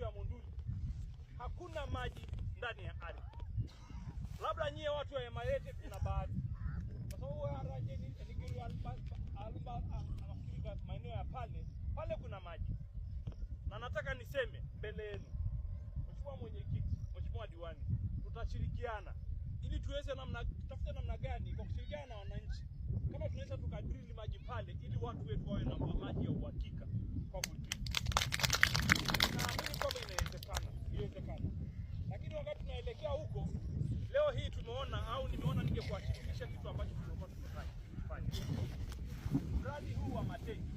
ya Monduli hakuna maji ndani ya ardhi. Labda nyie watu wa Emarete kuna bahati. Kwa sababu araje ni maeneo ya pale kuna maji. Na nataka niseme mbele yenu, Mheshimiwa Mwenyekiti, Mheshimiwa Diwani, tutashirikiana ili tuweze tafute namna gani kwa kushirikiana na wananchi kama tunaweza tukadrili maji pale ili watu wetu wawe na maji ya uhakika kwa kudrili. Naamini kwamba inawezekana. Lakini wakati tunaelekea huko, leo hii tumeona au nimeona ningekuashirikisha kitu ambacho tulikuwa tunafanya. Mradi huu wa matenki.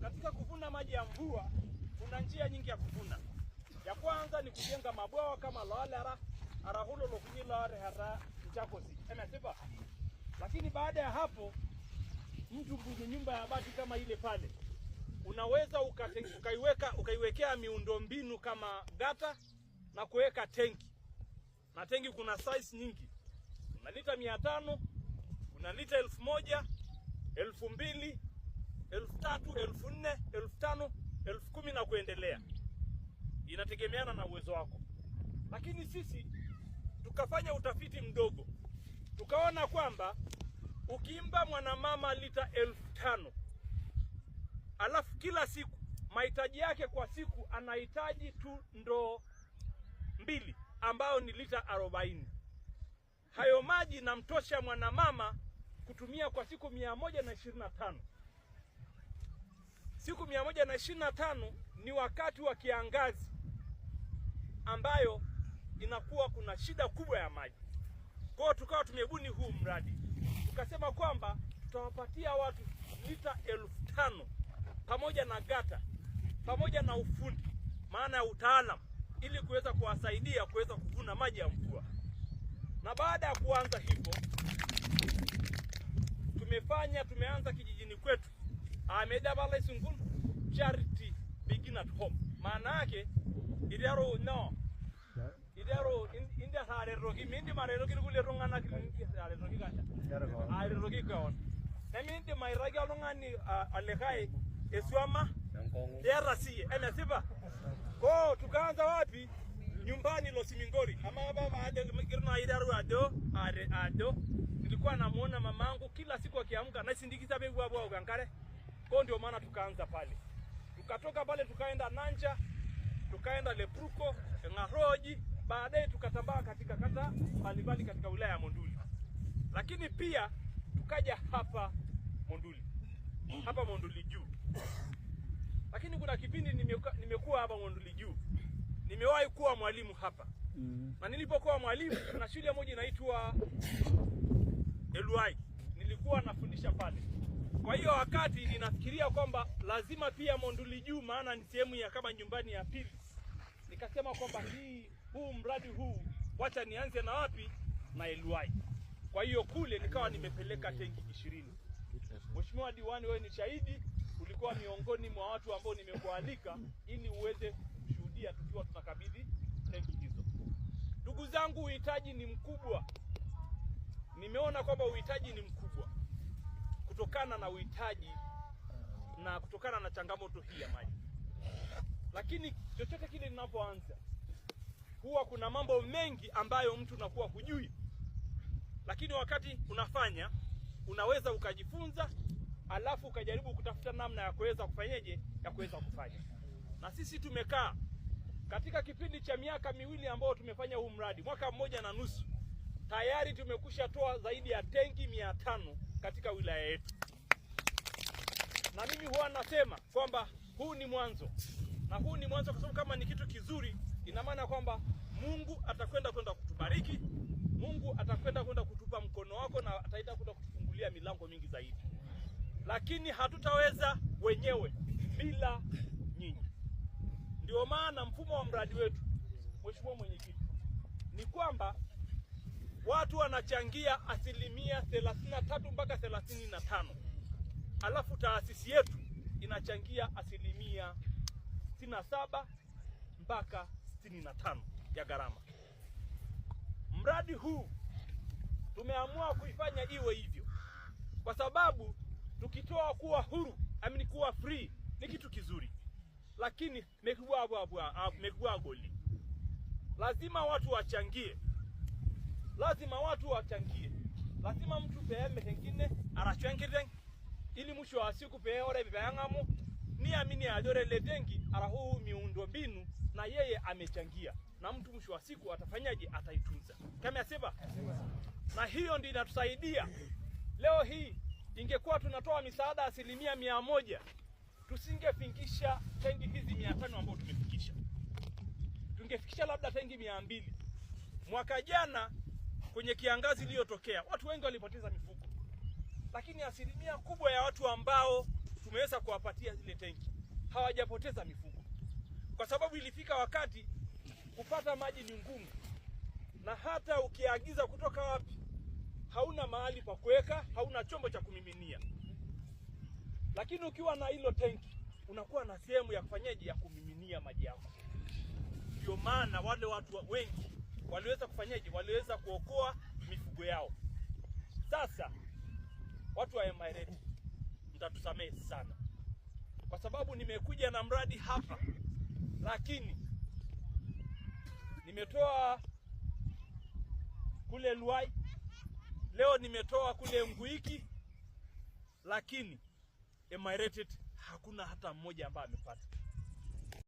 Katika kuvuna maji ya mvua, kuna njia nyingi ya kuvuna. Ya kwanza ni kujenga mabwawa kama Loalera, Arahulo Lokunyila Hara Mchakosi. Emesiba. Lakini baada ya hapo, mtu mwenye nyumba ya bati kama ile pale, unaweza ukaiwekea miundombinu kama gata na kuweka tenki. Na tenki kuna size nyingi. Kuna lita 500, kuna lita 1000, 2000, 3000, 4000, 5000, 10,000 na kuendelea. Inategemeana na uwezo wako. Lakini sisi tukafanya utafiti mdogo. Tukaona kwamba ukimba mwanamama lita 5,000, alafu kila siku mahitaji yake kwa siku anahitaji tu ndoo 2 ambao ni lita 40. Hayo maji namtosha mwanamama kutumia kwa siku 125. Siku 125 ni wakati wa kiangazi ambayo inakuwa kuna shida kubwa ya maji. Kwa hiyo tukawa tumebuni huu mradi. Tukasema kwamba tutawapatia watu lita 5,000 pamoja na gata, pamoja na ufundi, maana ya utaalamu, ili kuweza kuwasaidia kuweza kuvuna maji ya mvua. Na baada ya kuanza hivyo, tumeanza kijijini kwetu Amedabala Sungul Charity Begin at Home. Maana yake idaro inda hare rogi mindi mare rogi kule rongana hare rogi kata hare rogi kaon na mindi mai ragi alongani alekai eswama derasi emesiba ko tukaanza wapi? Nyumbani Losimingori ama baba ade kirna idaro ado nilikuwa namuona mamangu kila siku akiamka na sindikiza begu hapo ugankare. Kwa ndio maana tukaanza pale. Tukatoka pale tukaenda Nanja, tukaenda Lepruko, Ngaroji, baadaye tukatambaa katika kata mbalimbali katika wilaya ya Monduli. Lakini pia tukaja hapa Monduli. Hapa Monduli juu. Lakini kuna kipindi nimekuwa hapa Monduli juu. Nimewahi kuwa mwalimu hapa. Na nilipokuwa mwalimu kuna shule moja inaitwa Eluai. Nilikuwa nafundisha pale. Kwa hiyo wakati ninafikiria kwamba lazima pia Monduli juu, maana ni sehemu ya kama nyumbani ya pili. Nikasema kwamba huu mradi huu wacha nianze na wapi? Na Eluai. Kwa hiyo kule nikawa nimepeleka tenki 20. Mheshimiwa Diwani, wewe ni shahidi, ulikuwa miongoni mwa watu ambao nimekualika ili uweze kushuhudia tukiwa tunakabidhi tenki hizo. Ndugu zangu, uhitaji ni mkubwa. Nimeona kwamba uhitaji ni mkubwa. Kutokana na uhitaji na kutokana na changamoto hii ya maji. Lakini chochote kile linapoanza huwa kuna mambo mengi ambayo mtu unakuwa hujui. Lakini wakati unafanya unaweza ukajifunza, alafu ukajaribu kutafuta namna ya kuweza kufanyaje, ya kuweza kufanya. Na sisi tumekaa katika kipindi cha miaka 2 ambao tumefanya huu mradi, mwaka 1.5 tayari tumekusha toa zaidi ya tenki 500 katika wilaya yetu. Na mimi huwa nasema kwamba huu ni mwanzo. Na huu ni mwanzo kwa sababu kama ni kitu kizuri, ina maana kwamba Mungu atakwenda kutubariki. Mungu atakwenda kutupa mkono wako na ataenda kutufungulia milango mingi zaidi. Lakini hatutaweza wenyewe bila nyinyi. Ndio maana mfumo wa mradi wetu, Mheshimiwa Mwenyekiti, ni kwamba watu wanachangia 33% mpaka 35%. Alafu taasisi yetu inachangia 67% mpaka 65% ya gharama. Mradi huu tumeamua kuifanya iwe hivyo kwa sababu tukitoa kuwa huru, kuwa free ni kitu kizuri. lakini mekubwa goli. Lazima watu wachangie. Lazima mtu peeme hengine arachwenkiteng ili mwisho wa siku peore bibangamu ni amini ajore letengi arahu miundo mbinu na yeye amechangia, na mtu mwisho wa siku atafanyaje? Ataitunza. Kama yasema. Na hiyo ndio inatusaidia. Leo hii ingekuwa tunatoa misaada 100%, tusingefikisha tengi hizi 500 ambao tumefikisha. Tungefikisha labda tengi 200. Mwaka jana kwenye kiangazi iliyotokea watu wengi walipoteza mifugo, lakini 1% kubwa ya watu ambao tumeweza kuwapatia zile tengi hawajapoteza mifugo, kwa sababu ilifika wakati kupata maji ni ngumu, na hata ukiagiza kutoka wapi hauna mahali pa kuweka, hauna chombo cha kumiminia. Lakini ukiwa na hilo tenki unakuwa na sehemu ya kufanyaje, ya kumiminia maji yako. Ndio maana wale watu wengi waliweza kufanyaje, waliweza kuokoa mifugo yao. Sasa watu wa Emirates, mtatusamehe sana kwa sababu nimekuja na mradi hapa, lakini nimetoa kule Luai, leo nimetoa kule Mguiki, lakini Emirates hakuna hata mmoja ambaye amepata.